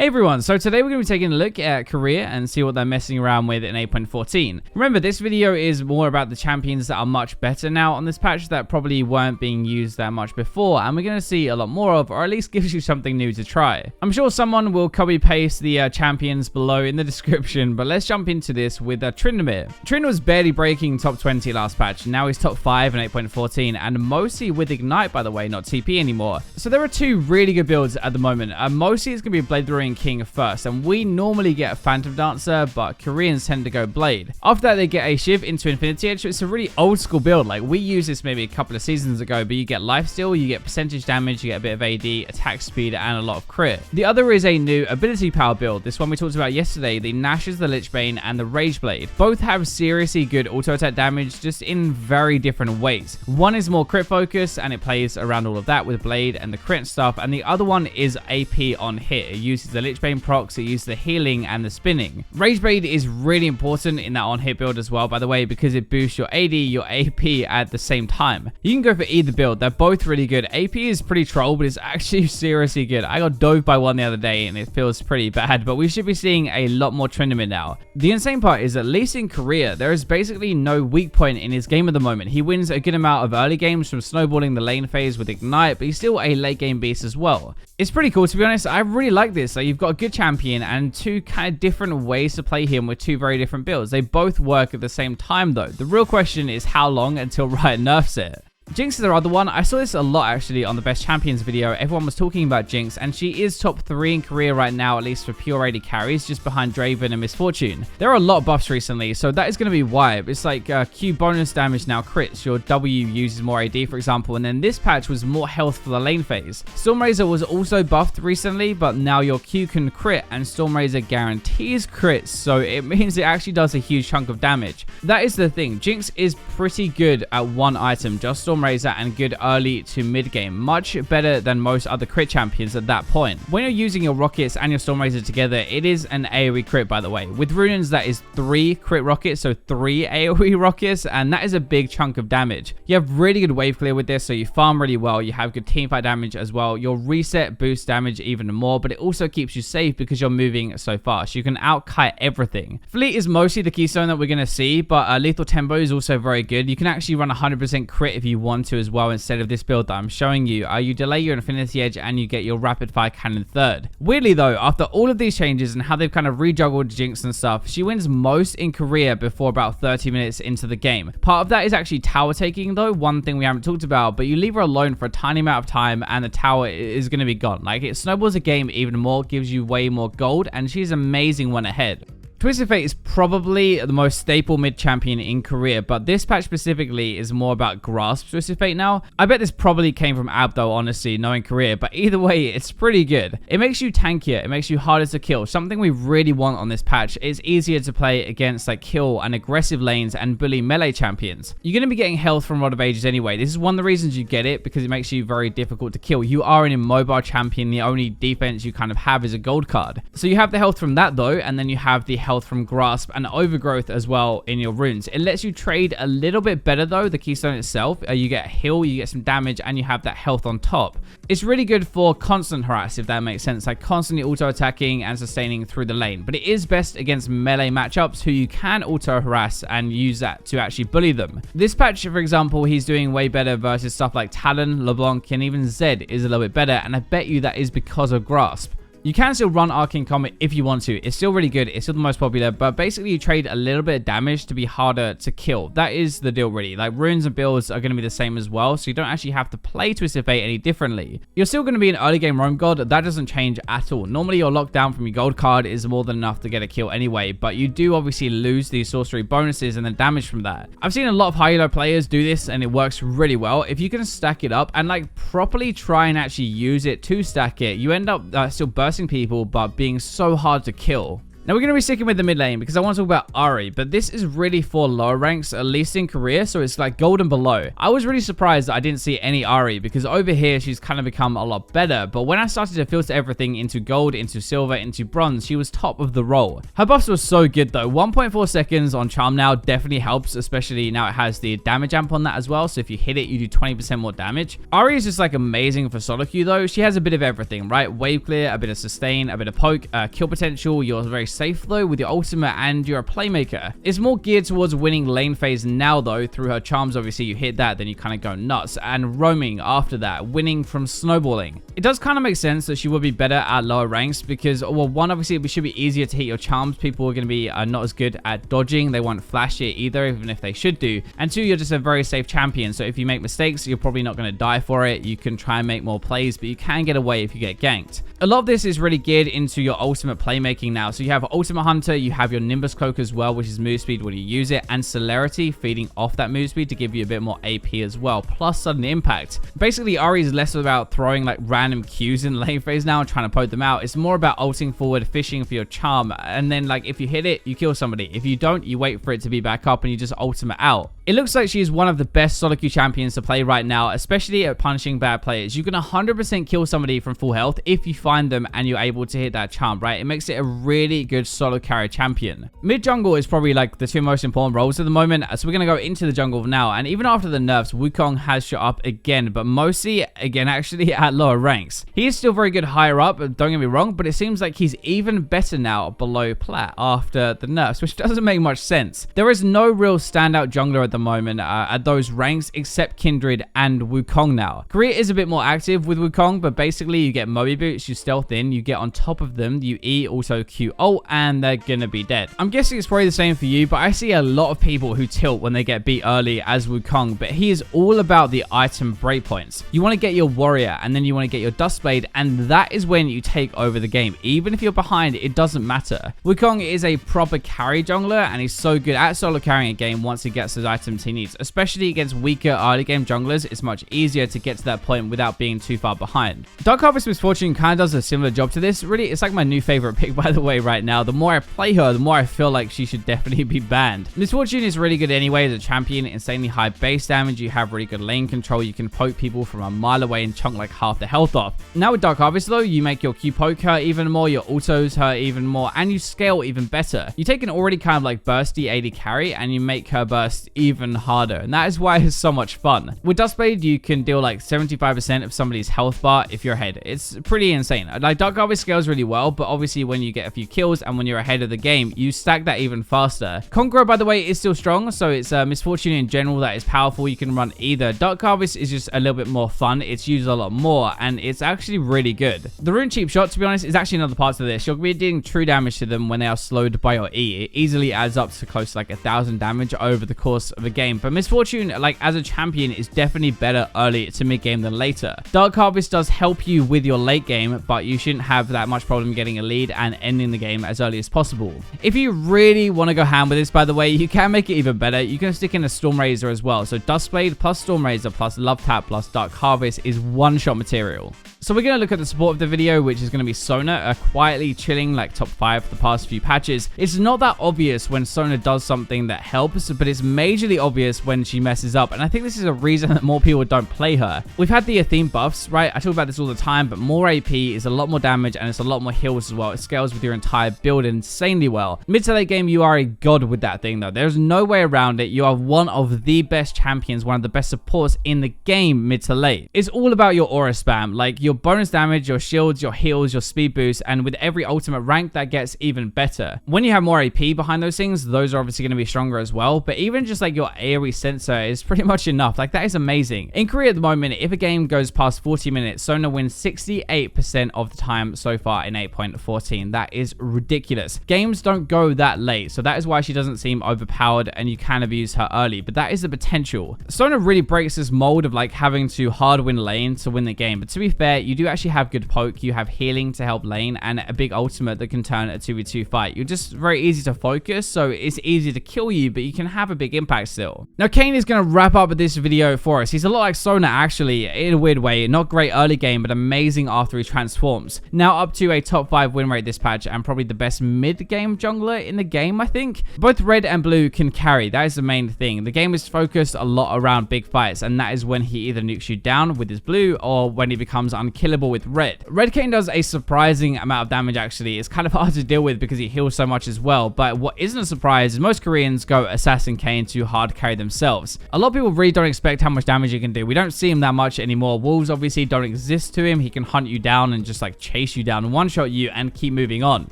Hey everyone, so today we're going to be taking a look at career and see what they're messing around with in 8.14. Remember, this video is more about the champions that are much better now on this patch that probably weren't being used that much before, and we're going to see a lot more of, or at least gives you something new to try. I'm sure someone will copy paste the champions below in the description, but let's jump into this with Tryndamere. Trynd was barely breaking top 20 last patch, now he's top 5 in 8.14, and mostly with Ignite, by the way, not TP anymore. So there are two really good builds at the moment. Mostly it's going to be Blade Throwing King first, and we normally get a Phantom Dancer, but Koreans tend to go Blade. After that, they get a Shiv into Infinity Edge. So it's a really old school build. Like, we used this maybe a couple of seasons ago, but you get lifesteal, you get percentage damage, you get a bit of AD, attack speed, and a lot of crit. The other is a new ability power build. This one we talked about yesterday, the Nash's, the Lichbane, and the Rage Blade. Both have seriously good auto attack damage, just in very different ways. One is more crit focused, and it plays around all of that with Blade and the crit and stuff, and the other one is AP on hit. It uses the Lichbane procs, it uses the healing and the spinning. Rage Blade is really important in that on hit build as well, by the way, because it boosts your AD, your AP at the same time. You can go for either build, they're both really good. AP is pretty troll, but it's actually seriously good. I got dove by one the other day and it feels pretty bad, but we should be seeing a lot more Tryndamere now. The insane part is, at least in Korea, there is basically no weak point in his game at the moment. He wins a good amount of early games from snowballing the lane phase with Ignite, but he's still a late game beast as well. It's pretty cool, to be honest. I really like this. Like, you've got a good champion and two kind of different ways to play him with two very different builds. They both work at the same time though. The real question is how long until Riot nerfs it. Jinx is the other one. I saw this a lot actually on the best champions video. Everyone was talking about Jinx, and she is top 3 in Korea right now, at least for pure AD carries, just behind Draven and Misfortune. There are a lot of buffs recently, so that is going to be why. It's like Q bonus damage now crits. Your W uses more AD, for example, and then this patch was more health for the lane phase. Stormrazor was also buffed recently, but now your Q can crit, and Stormrazor guarantees crits, so it means it actually does a huge chunk of damage. That is the thing. Jinx is pretty good at one item, just Stormrazor, and good early to mid game, much better than most other crit champions at that point. When you're using your rockets and your Stormrazor together, it is an AoE crit, by the way. With Runins, that is 3 crit rockets, so 3 AoE rockets, and that is a big chunk of damage. You have really good wave clear with this, so you farm really well. You have good teamfight damage as well. Your reset boosts damage even more, but it also keeps you safe because you're moving so fast. You can out-kite everything. Fleet is mostly the keystone that we're going to see, but lethal tempo is also very good. You can actually run 100% crit if you want to as well, instead of this build that I'm showing you. You delay your Infinity Edge and you get your rapid fire cannon third. Weirdly though, after all of these changes and how they've kind of rejuggled Jinx and stuff, she wins most in Korea before about 30 minutes into the game. Part of that is actually tower taking though, one thing we haven't talked about, but you leave her alone for a tiny amount of time and the tower is going to be gone. Like, it snowballs a game even more, gives you way more gold, and she's amazing when ahead. Twisted Fate is probably the most staple mid champion in Korea, but this patch specifically is more about Grasp Twisted Fate now. I bet this probably came from Abdo, honestly, knowing Korea, but either way, it's pretty good. It makes you tankier, it makes you harder to kill, something we really want on this patch. It's easier to play against like kill and aggressive lanes and bully melee champions. You're going to be getting health from Rod of Ages anyway. This is one of the reasons you get it, because it makes you very difficult to kill. You are an immobile champion, the only defense you kind of have is a gold card. So you have the health from that though, and then you have the health from Grasp and Overgrowth as well in your runes. It lets you trade a little bit better though, the keystone itself. You get a heal, you get some damage, and you have that health on top. It's really good for constant harass, if that makes sense, like constantly auto attacking and sustaining through the lane. But it is best against melee matchups who you can auto harass and use that to actually bully them. This patch, for example, he's doing way better versus stuff like Talon, LeBlanc, and even Zed is a little bit better, and I bet you that is because of Grasp. You can still run Arcane Comet if you want to. It's still really good. It's still the most popular, but basically you trade a little bit of damage to be harder to kill. That is the deal, really. Like, runes and builds are going to be the same as well, so you don't actually have to play Twisted Fate any differently. You're still going to be an early game roam god. That doesn't change at all. Normally your lockdown from your gold card is more than enough to get a kill anyway, but you do obviously lose the sorcery bonuses and the damage from that. I've seen a lot of high elo players do this and it works really well. If you can stack it up and like properly try and actually use it to stack it, you end up still bursting people, but being so hard to kill. Now we're going to be sticking with the mid lane because I want to talk about Ahri, but this is really for lower ranks, at least in career, so it's like gold and below. I was really surprised that I didn't see any Ahri because over here she's kind of become a lot better, but when I started to filter everything into gold, into silver, into bronze, she was top of the roll. Her buffs were so good though. 1.4 seconds on charm now definitely helps, especially now it has the damage amp on that as well, so if you hit it, you do 20% more damage. Ahri is just like amazing for solo queue though. She has a bit of everything, right? Wave clear, a bit of sustain, a bit of poke, kill potential. You're very safe though with your ultimate and you're a playmaker. It's more geared towards winning lane phase now though. Through her charms, obviously you hit that, then you kind of go nuts, and roaming after that, winning from snowballing. It does kind of make sense that she would be better at lower ranks because, well, one, obviously it should be easier to hit your charms. People are going to be not as good at dodging. They won't flash it either, even if they should do. And two, you're just a very safe champion, so if you make mistakes, you're probably not going to die for it. You can try and make more plays, but you can get away if you get ganked. A lot of this is really geared into your ultimate playmaking now. So you have Ultimate Hunter, you have your Nimbus Cloak as well, which is move speed when you use it, and Celerity feeding off that move speed to give you a bit more AP as well, plus sudden impact. Basically, Ahri is less about throwing like random Qs in lane phase now and trying to poke them out. It's more about ulting forward, fishing for your charm, and then like if you hit it, you kill somebody. If you don't, you wait for it to be back up and you just ultimate out. It looks like she is one of the best solo queue champions to play right now, especially at punishing bad players. You can 100% kill somebody from full health if you find them and you're able to hit that charm, right? It makes it a really good solo carry champion. Mid jungle is probably like the two most important roles at the moment, so we're going to go into the jungle now. And even after the nerfs, Wukong has shot up again, but mostly again actually at lower ranks. He is still very good higher up, don't get me wrong, but it seems like he's even better now below plat after the nerfs, which doesn't make much sense. There is no real standout jungler at the moment at those ranks except Kindred and Wukong now. Career is a bit more active with Wukong, but basically you get Moby Boots, you stealth in, you get on top of them, you E, also Q ult, and they're gonna be dead. I'm guessing it's probably the same for you, but I see a lot of people who tilt when they get beat early as Wukong, but he is all about the item breakpoints. You want to get your warrior, and then you want to get your Dustblade, and that is when you take over the game. Even if you're behind, it doesn't matter. Wukong is a proper carry jungler, and he's so good at solo carrying a game once he gets those items he needs, especially against weaker early game junglers. It's much easier to get to that point without being too far behind. Dark Harvest Misfortune kind of does a similar job to this. Really, it's like my new favorite pick, by the way, right now. The more I play her, the more I feel like she should definitely be banned. Misfortune is really good anyway as a champion. Insanely high base damage. You have really good lane control. You can poke people from a mile away and chunk like half the health off. Now with Dark Harvest though, you make your Q poke her even more, your autos her even more, and you scale even better. You take an already kind of like bursty AD carry and you make her burst even harder, and that is why it's so much fun. With Dustblade, you can deal like 75% of somebody's health bar if you're ahead. It's pretty insane. Like Dark Harvest scales really well, but obviously when you get a few kills and when you're ahead of the game, you stack that even faster. Conqueror, by the way, is still strong, so it's Misfortune in general that is powerful. You can run either. Dark Harvest is just a little bit more fun. It's used a lot more, and it's actually really good. The Rune Cheap Shot, to be honest, is actually another part of this. You'll be doing true damage to them when they are slowed by your E. It easily adds up to close to like 1,000 damage over the course of a game. But Misfortune, like as a champion, is definitely better early to mid game than later. Dark Harvest does help you with your late game, but you shouldn't have that much problem getting a lead and ending the game as early as possible. If you really want to go ham with this, by the way, you can make it even better. You can stick in a Storm Razor as well. So Dustblade plus Storm Razor plus Love Tap plus Dark Harvest is one-shot material. So we're going to look at the support of the video, which is going to be Sona, quietly chilling like top 5 for the past few patches. It's not that obvious when Sona does something that helps, but it's majorly obvious when she messes up, and I think this is a reason that more people don't play her. We've had the Athene buffs, right? I talk about this all the time, but more AP is a lot more damage and it's a lot more heals as well. It scales with your entire build insanely well. Mid to late game, you are a god with that thing though. There's no way around it. You are one of the best champions, one of the best supports in the game mid to late. It's all about your aura spam, like your bonus damage, your shields, your heals, your speed boost, and with every ultimate rank that gets even better. When you have more AP behind those things, those are obviously going to be stronger as well, but even just like your AoE sensor is pretty much enough. Like that is amazing. In Korea at the moment, if a game goes past 40 minutes, Sona wins 68% of the time so far in 8.14. That is ridiculous. Games don't go that late, so that is why she doesn't seem overpowered and you can abuse her early, but that is the potential. Sona really breaks this mold of like having to hard win lane to win the game, but to be fair, you do actually have good poke, you have healing to help lane, and a big ultimate that can turn a 2v2 fight. You're just very easy to focus, so it's easy to kill you, but you can have a big impact still. Now, Kayn is going to wrap up this video for us. He's a lot like Sona, actually, in a weird way. Not great early game, but amazing after he transforms. Now up to a top 5 win rate this patch, and probably the best mid-game jungler in the game, I think. Both red and blue can carry. That is the main thing. The game is focused a lot around big fights, and that is when he either nukes you down with his blue, or when he becomes unkillable with red. Red Kayn does a surprising amount of damage, actually. It's kind of hard to deal with because he heals so much as well, but what isn't a surprise is most Koreans go Assassin Kayn to hard carry themselves. A lot of people really don't expect how much damage he can do. We don't see him that much anymore. Wolves obviously don't exist to him. He can hunt you down and just like chase you down, one-shot you, and keep moving on.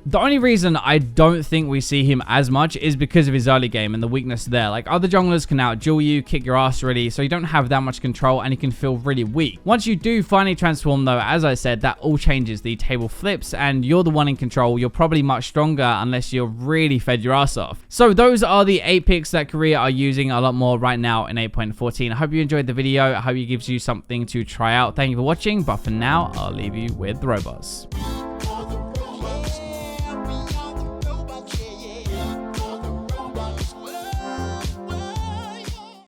The only reason I don't think we see him as much is because of his early game and the weakness there. Like, other junglers can out-duel you, kick your ass really, so you don't have that much control and you can feel really weak. Once you do finally transform though, as I said, that all changes. The table flips and you're the one in control. You're probably much stronger unless you're really fed your ass off. So those are the 8 picks that Korea are using a lot more right now in 8.14. I hope you enjoyed the video. I hope it gives you something to try out. Thank you for watching, but for now, I'll leave you with the robots.